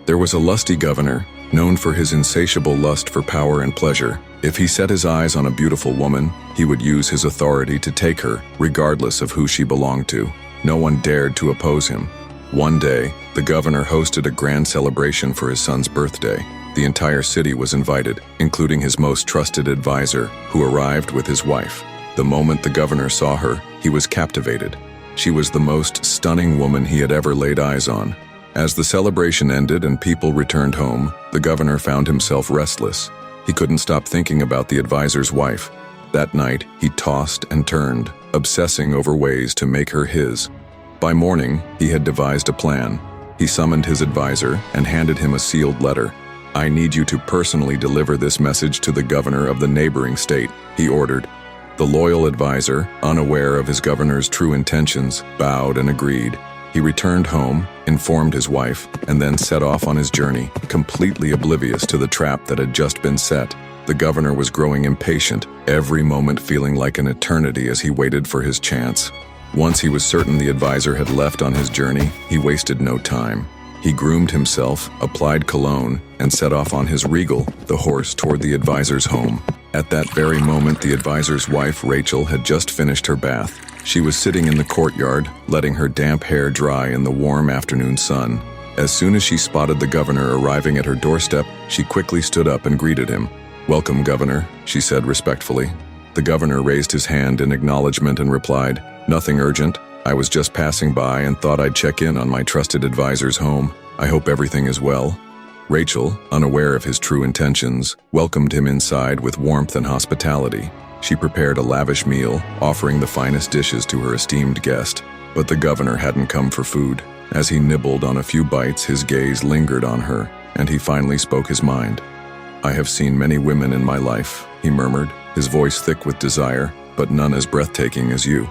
There was a lusty governor, known for his insatiable lust for power and pleasure. If he set his eyes on a beautiful woman, he would use his authority to take her, regardless of who she belonged to. No one dared to oppose him. One day, the governor hosted a grand celebration for his son's birthday. The entire city was invited, including his most trusted advisor, who arrived with his wife. The moment the governor saw her, he was captivated. She was the most stunning woman he had ever laid eyes on. As the celebration ended and people returned home, the governor found himself restless. He couldn't stop thinking about the advisor's wife. That night, he tossed and turned, obsessing over ways to make her his. By morning, he had devised a plan. He summoned his advisor and handed him a sealed letter. "I need you to personally deliver this message to the governor of the neighboring state," he ordered. The loyal advisor, unaware of his governor's true intentions, bowed and agreed. He returned home, informed his wife, and then set off on his journey, completely oblivious to the trap that had just been set. The governor was growing impatient, every moment feeling like an eternity as he waited for his chance. Once he was certain the advisor had left on his journey, he wasted no time. He groomed himself, applied cologne, and set off on his Regal, the horse, toward the advisor's home. At that very moment, the advisor's wife, Rachel, had just finished her bath. She was sitting in the courtyard, letting her damp hair dry in the warm afternoon sun. As soon as she spotted the governor arriving at her doorstep, she quickly stood up and greeted him. "Welcome, Governor," she said respectfully. The governor raised his hand in acknowledgement and replied, "Nothing urgent. I was just passing by and thought I'd check in on my trusted advisor's home. I hope everything is well." Rachel, unaware of his true intentions, welcomed him inside with warmth and hospitality. She prepared a lavish meal, offering the finest dishes to her esteemed guest. But the governor hadn't come for food. As he nibbled on a few bites, his gaze lingered on her, and he finally spoke his mind. "I have seen many women in my life," he murmured, his voice thick with desire, "but none as breathtaking as you."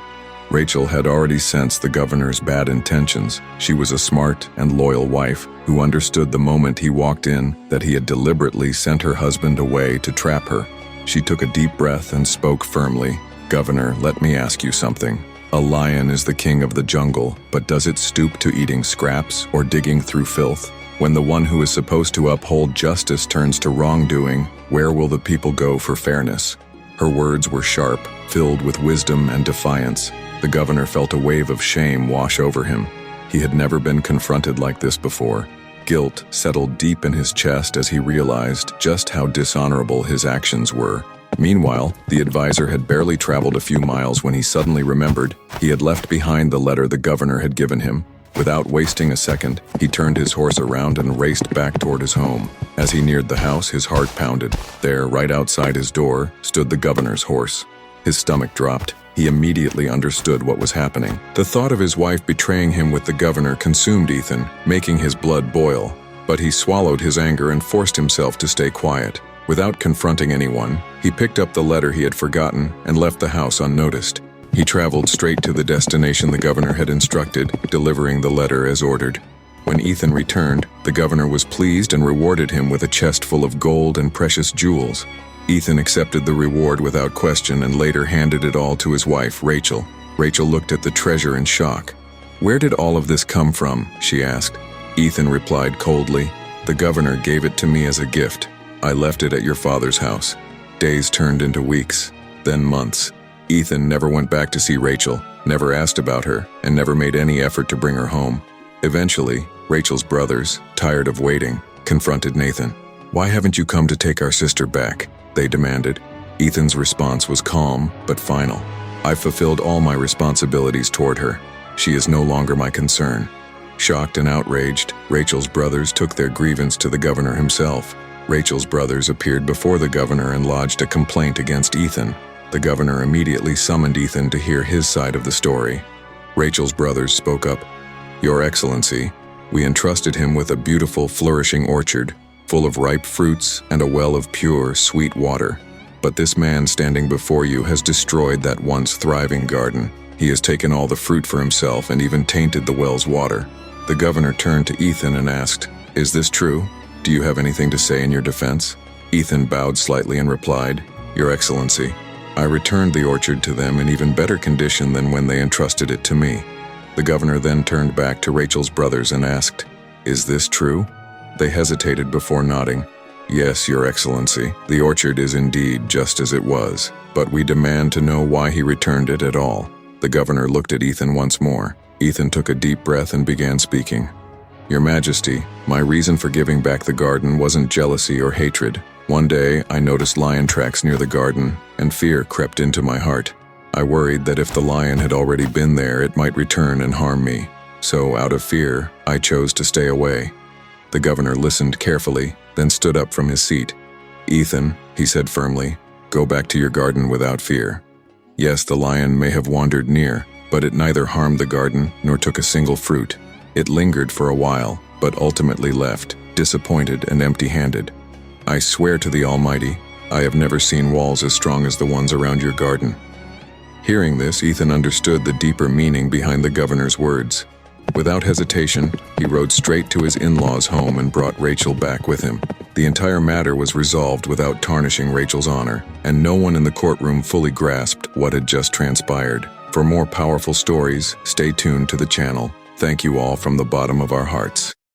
Rachel had already sensed the governor's bad intentions. She was a smart and loyal wife who understood the moment he walked in that he had deliberately sent her husband away to trap her. She took a deep breath and spoke firmly. "Governor, let me ask you something. A lion is the king of the jungle, but does it stoop to eating scraps or digging through filth? When the one who is supposed to uphold justice turns to wrongdoing, where will the people go for fairness?" Her words were sharp, filled with wisdom and defiance. The governor felt a wave of shame wash over him. He had never been confronted like this before. Guilt settled deep in his chest as he realized just how dishonorable his actions were. Meanwhile, the advisor had barely traveled a few miles when he suddenly remembered he had left behind the letter the governor had given him. Without wasting a second, he turned his horse around and raced back toward his home. As he neared the house, his heart pounded. There, right outside his door, stood the governor's horse. His stomach dropped. He immediately understood what was happening. The thought of his wife betraying him with the governor consumed Ethan, making his blood boil. But he swallowed his anger and forced himself to stay quiet. Without confronting anyone, he picked up the letter he had forgotten and left the house unnoticed. He traveled straight to the destination the governor had instructed, delivering the letter as ordered. When Ethan returned, the governor was pleased and rewarded him with a chest full of gold and precious jewels. Ethan accepted the reward without question and later handed it all to his wife, Rachel. Rachel looked at the treasure in shock. "Where did all of this come from?" she asked. Ethan replied coldly, "The governor gave it to me as a gift. I left it at your father's house." Days turned into weeks, then months. Ethan never went back to see Rachel, never asked about her, and never made any effort to bring her home. Eventually, Rachel's brothers, tired of waiting, confronted Nathan. "Why haven't you come to take our sister back?" they demanded. Ethan's response was calm but final. "I've fulfilled all my responsibilities toward her. She is no longer my concern." Shocked and outraged, Rachel's brothers took their grievance to the governor himself. Rachel's brothers appeared before the governor and lodged a complaint against Ethan. The governor immediately summoned Ethan to hear his side of the story. Rachel's brothers spoke up. "Your Excellency, we entrusted him with a beautiful, flourishing orchard, full of ripe fruits and a well of pure, sweet water. But this man standing before you has destroyed that once thriving garden. He has taken all the fruit for himself and even tainted the well's water." The governor turned to Ethan and asked, "Is this true? Do you have anything to say in your defense?" Ethan bowed slightly and replied, "Your Excellency, I returned the orchard to them in even better condition than when they entrusted it to me." The governor then turned back to Rachel's brothers and asked, "Is this true?" They hesitated before nodding. Yes, Your Excellency, the orchard is indeed just as it was, but we demand to know why he returned it at all. The governor looked at Ethan once more. Ethan took a deep breath and began speaking. Your Majesty, my reason for giving back the garden wasn't jealousy or hatred. One day, I noticed lion tracks near the garden, and fear crept into my heart. I worried that if the lion had already been there, it might return and harm me. So, out of fear, I chose to stay away. The governor listened carefully, then stood up from his seat. Ethan, he said firmly, go back to your garden without fear. Yes, the lion may have wandered near, but it neither harmed the garden nor took a single fruit. It lingered for a while, but ultimately left, disappointed and empty-handed. I swear to the Almighty, I have never seen walls as strong as the ones around your garden. Hearing this, Ethan understood the deeper meaning behind the governor's words. Without hesitation, he rode straight to his in-laws' home and brought Rachel back with him. The entire matter was resolved without tarnishing Rachel's honor, and no one in the courtroom fully grasped what had just transpired. For more powerful stories, stay tuned to the channel. Thank you all from the bottom of our hearts.